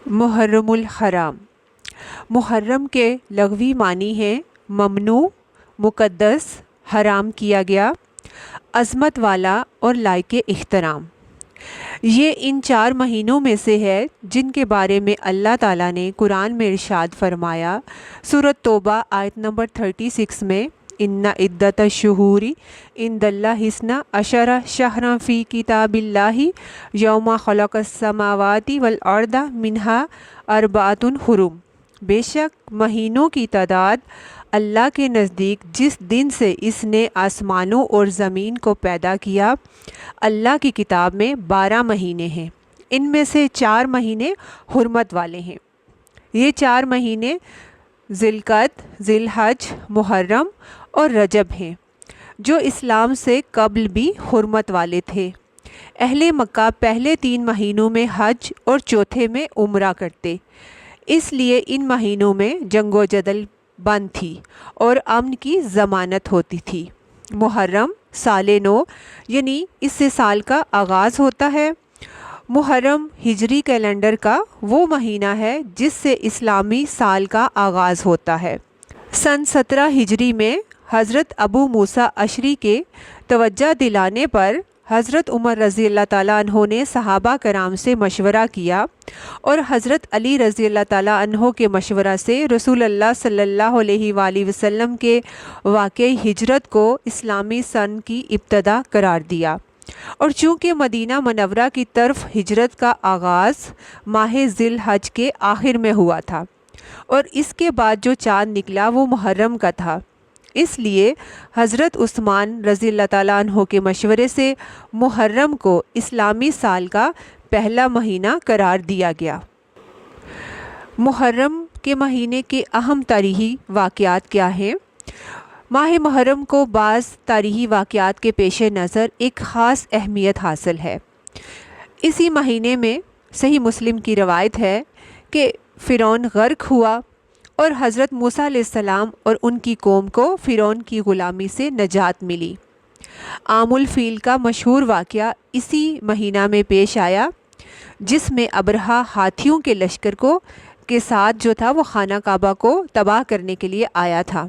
محرم الحرام۔ محرم کے لغوی معنی ہیں ممنوع، مقدس، حرام کیا گیا، عظمت والا اور لائق احترام۔ یہ ان 4 مہینوں میں سے ہے جن کے بارے میں اللہ تعالیٰ نے قرآن میں ارشاد فرمایا، سورۃ توبہ آیت نمبر 36 میں، ان عدۃ الشہور عند اللہ اثنا عشر شہرا فی کتاب اللہ یوم خلق السماوات والارض منہا اربعۃ حرم۔ بے شک مہینوں کی تعداد اللہ کے نزدیک جس دن سے اس نے آسمانوں اور زمین کو پیدا کیا، اللہ کی کتاب میں 12 مہینے ہیں، ان میں سے 4 مہینے حرمت والے ہیں۔ یہ 4 مہینے ذی القعدہ، ذی الحج، محرم اور رجب ہیں، جو اسلام سے قبل بھی حرمت والے تھے۔ اہل مکہ پہلے 3 مہینوں میں حج اور چوتھے میں عمرہ کرتے، اس لیے ان مہینوں میں جنگ و جدل بند تھی اور امن کی ضمانت ہوتی تھی۔ محرم سال نو، یعنی اس سے سال کا آغاز ہوتا ہے۔ محرم ہجری کیلنڈر کا وہ مہینہ ہے جس سے اسلامی سال کا آغاز ہوتا ہے۔ سن 17 ہجری میں حضرت ابو موسیٰ اشعری کے توجہ دلانے پر حضرت عمر رضی اللہ تعالیٰ عنہ نے صحابہ کرام سے مشورہ کیا اور حضرت علی رضی اللہ تعالیٰ عنہ کے مشورہ سے رسول اللہ صلی اللہ علیہ وآلہ وسلم کے واقعی ہجرت کو اسلامی سن کی ابتدا قرار دیا، اور چونکہ مدینہ منورہ کی طرف ہجرت کا آغاز ماہ ذی الحج کے آخر میں ہوا تھا اور اس کے بعد جو چاند نکلا وہ محرم کا تھا، اس لیے حضرت عثمان رضی اللہ تعالیٰ عنہ کے مشورے سے محرم کو اسلامی سال کا پہلا مہینہ قرار دیا گیا۔ محرم کے مہینے کے اہم تاریخی واقعات کیا ہیں؟ ماہ محرم کو بعض تاریخی واقعات کے پیش نظر ایک خاص اہمیت حاصل ہے۔ اسی مہینے میں صحیح مسلم کی روایت ہے کہ فرعون غرق ہوا اور حضرت موسیٰ علیہ السلام اور ان کی قوم کو فرعون کی غلامی سے نجات ملی۔ عام الفیل کا مشہور واقعہ اسی مہینہ میں پیش آیا، جس میں ابرہہ ہاتھیوں کے لشکر کے ساتھ جو تھا وہ خانہ کعبہ کو تباہ کرنے کے لیے آیا تھا۔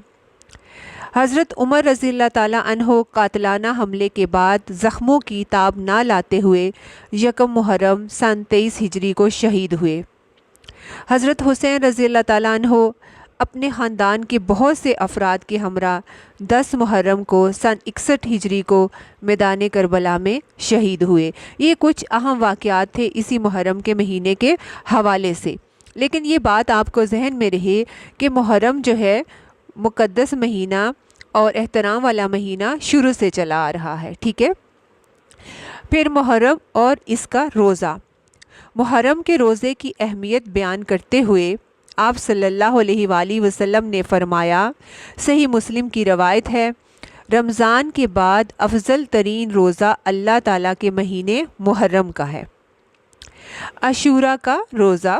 حضرت عمر رضی اللہ تعالیٰ عنہ قاتلانہ حملے کے بعد زخموں کی تاب نہ لاتے ہوئے یکم محرم سن 23 ہجری کو شہید ہوئے۔ حضرت حسین رضی اللہ تعالیٰ عنہ اپنے خاندان کے بہت سے افراد کے ہمراہ 10 محرم کو سن 61 ہجری کو میدان کربلا میں شہید ہوئے۔ یہ کچھ اہم واقعات تھے اسی محرم کے مہینے کے حوالے سے، لیکن یہ بات آپ کو ذہن میں رہے کہ محرم جو ہے مقدس مہینہ اور احترام والا مہینہ شروع سے چلا آ رہا ہے، ٹھیک ہے۔ پھر محرم اور اس کا روزہ۔ محرم کے روزے کی اہمیت بیان کرتے ہوئے آپ صلی اللہ علیہ وآلہ وسلم نے فرمایا، صحیح مسلم کی روایت ہے، رمضان کے بعد افضل ترین روزہ اللہ تعالیٰ کے مہینے محرم کا ہے۔ عاشوراء کا روزہ۔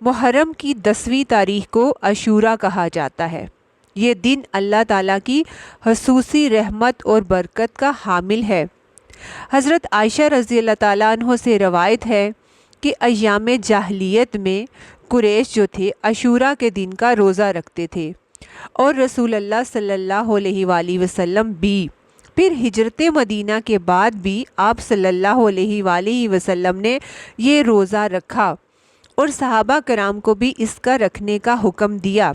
محرم کی 10ویں تاریخ کو عاشوراء کہا جاتا ہے۔ یہ دن اللہ تعالیٰ کی خصوصی رحمت اور برکت کا حامل ہے۔ حضرت عائشہ رضی اللہ تعالیٰ عنہ سے روایت ہے کہ ایام جاہلیت میں قریش جو تھے عاشوراء کے دن کا روزہ رکھتے تھے، اور رسول اللہ صلی اللہ علیہ وآلہ وسلم بھی۔ پھر ہجرت مدینہ کے بعد بھی آپ صلی اللہ علیہ وآلہ وسلم نے یہ روزہ رکھا اور صحابہ کرام کو بھی اس کا رکھنے کا حکم دیا۔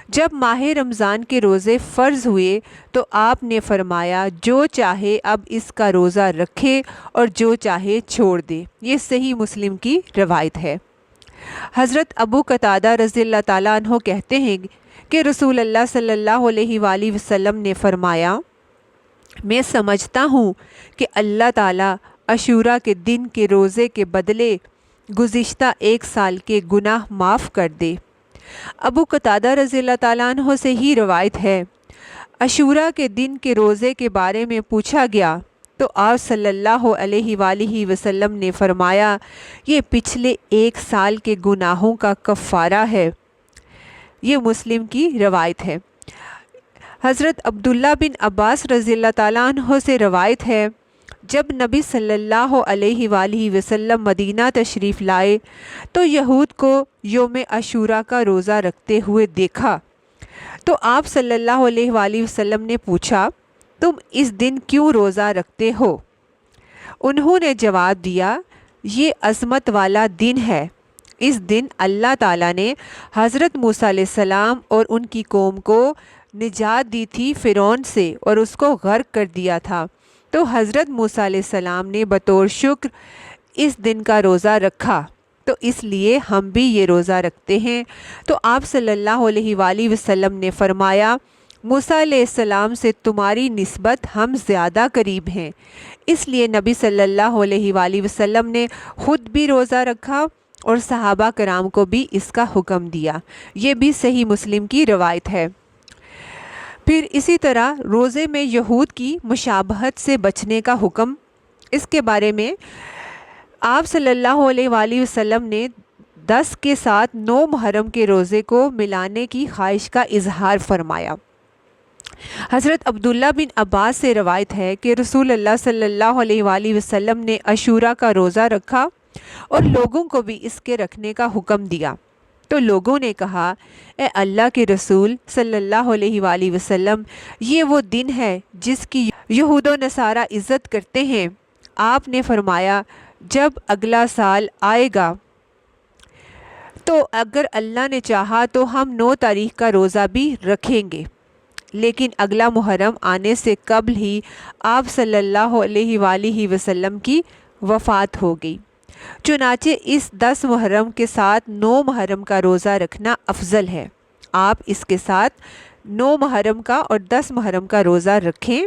جب ماہ رمضان کے روزے فرض ہوئے تو آپ نے فرمایا، جو چاہے اب اس کا روزہ رکھے اور جو چاہے چھوڑ دے۔ یہ صحیح مسلم کی روایت ہے۔ حضرت ابو قتادہ رضی اللہ تعالیٰ عنہ کہتے ہیں کہ رسول اللہ صلی اللہ علیہ وآلہ وسلم نے فرمایا، میں سمجھتا ہوں کہ اللہ تعالیٰ عاشوراء کے دن کے روزے کے بدلے گزشتہ 1 سال کے گناہ معاف کر دے۔ ابو قتادہ رضی اللہ تعالیٰ عنہ سے ہی روایت ہے، عاشوراء کے دن کے روزے کے بارے میں پوچھا گیا تو آپ صلی اللہ علیہ وآلہ وسلم نے فرمایا، یہ پچھلے 1 سال کے گناہوں کا کفارہ ہے۔ یہ مسلم کی روایت ہے۔ حضرت عبداللہ بن عباس رضی اللہ تعالیٰ عنہ سے روایت ہے، جب نبی صلی اللہ علیہ وآلہ وسلم مدینہ تشریف لائے تو یہود کو یوم عاشوراء کا روزہ رکھتے ہوئے دیکھا تو آپ صلی اللہ علیہ وآلہ وسلم نے پوچھا، تم اس دن کیوں روزہ رکھتے ہو؟ انہوں نے جواب دیا، یہ عظمت والا دن ہے، اس دن اللہ تعالیٰ نے حضرت موسیٰ علیہ السلام اور ان کی قوم کو نجات دی تھی فرعون سے اور اس کو غرق کر دیا تھا، تو حضرت موسیٰ علیہ السلام نے بطور شکر اس دن کا روزہ رکھا، تو اس لیے ہم بھی یہ روزہ رکھتے ہیں۔ تو آپ صلی اللہ علیہ وآلہ وسلم نے فرمایا، موسیٰ علیہ السلام سے تمہاری نسبت ہم زیادہ قریب ہیں، اس لیے نبی صلی اللہ علیہ وآلہ وسلم نے خود بھی روزہ رکھا اور صحابہ کرام کو بھی اس کا حکم دیا۔ یہ بھی صحیح مسلم کی روایت ہے۔ پھر اسی طرح روزے میں یہود کی مشابہت سے بچنے کا حکم، اس کے بارے میں آپ صلی اللہ علیہ وآلہ وسلم نے 10 کے ساتھ 9 محرم کے روزے کو ملانے کی خواہش کا اظہار فرمایا۔ حضرت عبداللہ بن عباس سے روایت ہے کہ رسول اللہ صلی اللہ علیہ وآلہ وسلم نے عاشوراء کا روزہ رکھا اور لوگوں کو بھی اس کے رکھنے کا حکم دیا، تو لوگوں نے کہا، اے اللہ کے رسول صلی اللہ علیہ وآلہ وسلم، یہ وہ دن ہے جس کی یہود و نصارہ عزت کرتے ہیں۔ آپ نے فرمایا، جب اگلا سال آئے گا تو اگر اللہ نے چاہا تو ہم 9 تاریخ کا روزہ بھی رکھیں گے، لیکن اگلا محرم آنے سے قبل ہی آپ صلی اللہ علیہ وآلہ وسلم کی وفات ہو گئی، چنانچہ اس 10 محرم کے ساتھ 9 محرم کا روزہ رکھنا افضل ہے۔ آپ اس کے ساتھ 9 محرم کا اور 10 محرم کا روزہ رکھیں۔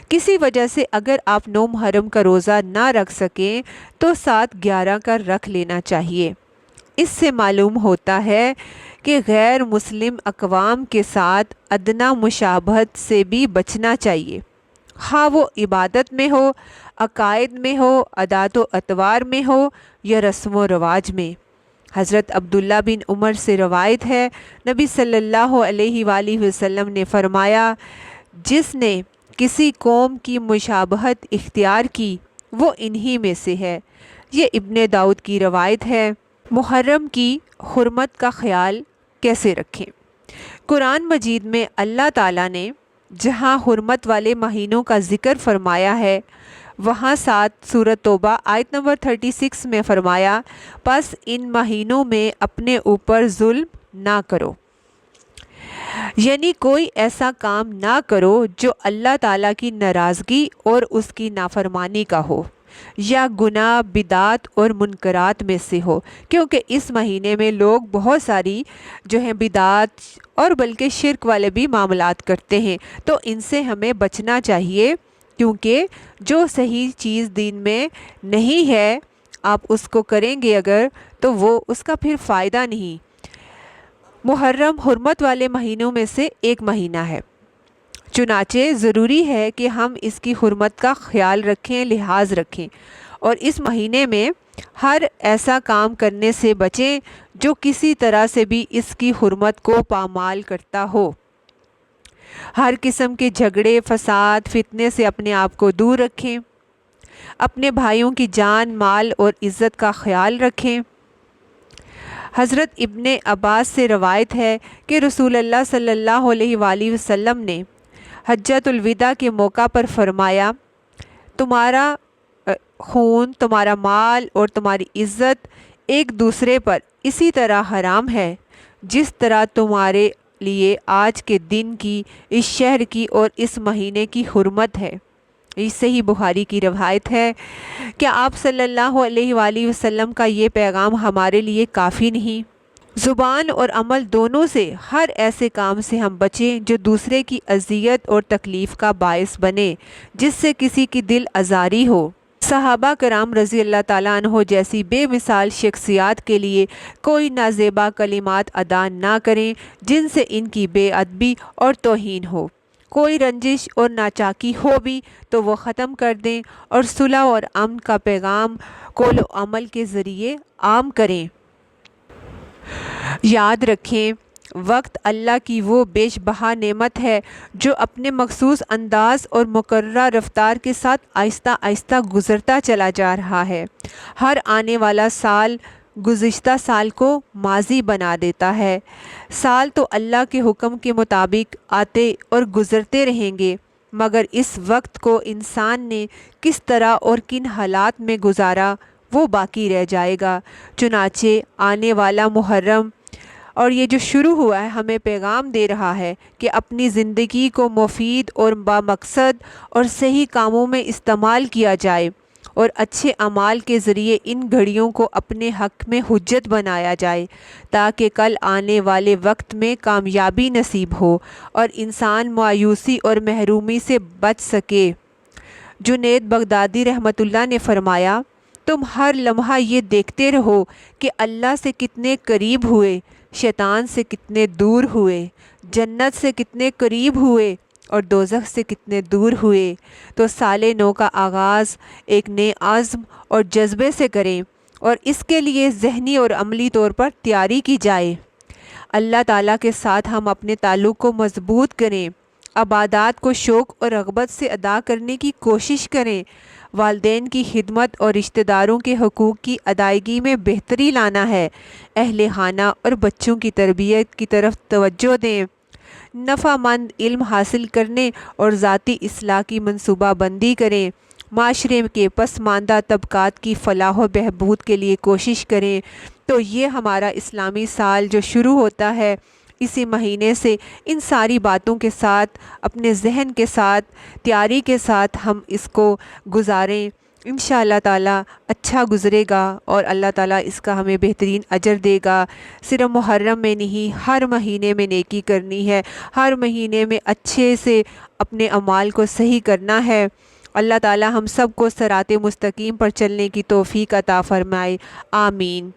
کسی وجہ سے اگر آپ 9 محرم کا روزہ نہ رکھ سکیں تو 7/11 کا رکھ لینا چاہیے۔ اس سے معلوم ہوتا ہے کہ غیر مسلم اقوام کے ساتھ ادنیٰ مشابہت سے بھی بچنا چاہیے، خواہ وہ عبادت میں ہو، عقائد میں ہو، عادات و اطوار میں ہو یا رسم و رواج میں۔ حضرت عبداللہ بن عمر سے روایت ہے، نبی صلی اللہ علیہ وآلہ وسلم نے فرمایا، جس نے کسی قوم کی مشابہت اختیار کی وہ انہی میں سے ہے۔ یہ ابن داؤد کی روایت ہے۔ محرم کی حرمت کا خیال کیسے رکھیں؟ قرآن مجید میں اللہ تعالیٰ نے جہاں حرمت والے مہینوں کا ذکر فرمایا ہے وہاں ساتھ سورۃ توبہ آیت نمبر 36 میں فرمایا، پس ان مہینوں میں اپنے اوپر ظلم نہ کرو، یعنی کوئی ایسا کام نہ کرو جو اللہ تعالیٰ کی ناراضگی اور اس کی نافرمانی کا ہو یا گناہ، بدعات اور منکرات میں سے ہو، کیونکہ اس مہینے میں لوگ بہت ساری جو ہیں بدعات اور بلکہ شرک والے بھی معاملات کرتے ہیں، تو ان سے ہمیں بچنا چاہیے، کیونکہ جو صحیح چیز دین میں نہیں ہے آپ اس کو کریں گے اگر تو وہ اس کا پھر فائدہ نہیں۔ محرم حرمت والے مہینوں میں سے ایک مہینہ ہے، چنانچہ ضروری ہے کہ ہم اس کی حرمت کا خیال رکھیں، لحاظ رکھیں، اور اس مہینے میں ہر ایسا کام کرنے سے بچیں جو کسی طرح سے بھی اس کی حرمت کو پامال کرتا ہو۔ ہر قسم کے جھگڑے، فساد، فتنے سے اپنے آپ کو دور رکھیں، اپنے بھائیوں کی جان، مال اور عزت کا خیال رکھیں۔ حضرت ابن عباس سے روایت ہے کہ رسول اللہ صلی اللہ علیہ وآلہ وسلم نے حجۃ الوداع کے موقع پر فرمایا، تمہارا خون، تمہارا مال اور تمہاری عزت ایک دوسرے پر اسی طرح حرام ہے جس طرح تمہارے لیے آج کے دن کی، اس شہر کی اور اس مہینے کی حرمت ہے۔ یہ صحیح بخاری کی روایت ہے۔ کیا آپ صلی اللہ علیہ وآلہ وسلم کا یہ پیغام ہمارے لیے کافی نہیں؟ زبان اور عمل دونوں سے ہر ایسے کام سے ہم بچیں جو دوسرے کی اذیت اور تکلیف کا باعث بنے، جس سے کسی کی دل آزاری ہو۔ صحابہ کرام رضی اللہ تعالیٰ عنہ جیسی بے مثال شخصیات کے لیے کوئی نازیبا کلمات ادا نہ کریں جن سے ان کی بے ادبی اور توہین ہو۔ کوئی رنجش اور ناچاکی ہو بھی تو وہ ختم کر دیں اور صلح اور امن کا پیغام قول و عمل کے ذریعے عام کریں۔ یاد رکھیں، وقت اللہ کی وہ بیش بہا نعمت ہے جو اپنے مخصوص انداز اور مقررہ رفتار کے ساتھ آہستہ آہستہ گزرتا چلا جا رہا ہے۔ ہر آنے والا سال گزشتہ سال کو ماضی بنا دیتا ہے۔ سال تو اللہ کے حکم کے مطابق آتے اور گزرتے رہیں گے، مگر اس وقت کو انسان نے کس طرح اور کن حالات میں گزارا وہ باقی رہ جائے گا۔ چنانچہ آنے والا محرم اور یہ جو شروع ہوا ہے ہمیں پیغام دے رہا ہے کہ اپنی زندگی کو مفید اور بامقصد اور صحیح کاموں میں استعمال کیا جائے اور اچھے اعمال کے ذریعے ان گھڑیوں کو اپنے حق میں حجت بنایا جائے تاکہ کل آنے والے وقت میں کامیابی نصیب ہو اور انسان مایوسی اور محرومی سے بچ سکے۔ جنید بغدادی رحمۃ اللہ نے فرمایا، تم ہر لمحہ یہ دیکھتے رہو کہ اللہ سے کتنے قریب ہوئے، شیطان سے کتنے دور ہوئے، جنت سے کتنے قریب ہوئے اور دوزخ سے کتنے دور ہوئے۔ تو سال نو کا آغاز ایک نئے عزم اور جذبے سے کریں اور اس کے لیے ذہنی اور عملی طور پر تیاری کی جائے۔ اللہ تعالیٰ کے ساتھ ہم اپنے تعلق کو مضبوط کریں، عبادات کو شوق اور رغبت سے ادا کرنے کی کوشش کریں، والدین کی خدمت اور رشتہ داروں کے حقوق کی ادائیگی میں بہتری لانا ہے، اہل خانہ اور بچوں کی تربیت کی طرف توجہ دیں، نفع مند علم حاصل کرنے اور ذاتی اصلاح کی منصوبہ بندی کریں، معاشرے کے پسماندہ طبقات کی فلاح و بہبود کے لیے کوشش کریں۔ تو یہ ہمارا اسلامی سال جو شروع ہوتا ہے اسی مہینے سے ان ساری باتوں کے ساتھ اپنے ذہن کے ساتھ تیاری کے ساتھ ہم اس کو گزاریں، انشاءاللہ تعالیٰ اچھا گزرے گا اور اللہ تعالیٰ اس کا ہمیں بہترین اجر دے گا۔ صرف محرم میں نہیں، ہر مہینے میں نیکی کرنی ہے، ہر مہینے میں اچھے سے اپنے اعمال کو صحیح کرنا ہے۔ اللہ تعالیٰ ہم سب کو صراط مستقیم پر چلنے کی توفیق عطا فرمائے، آمین۔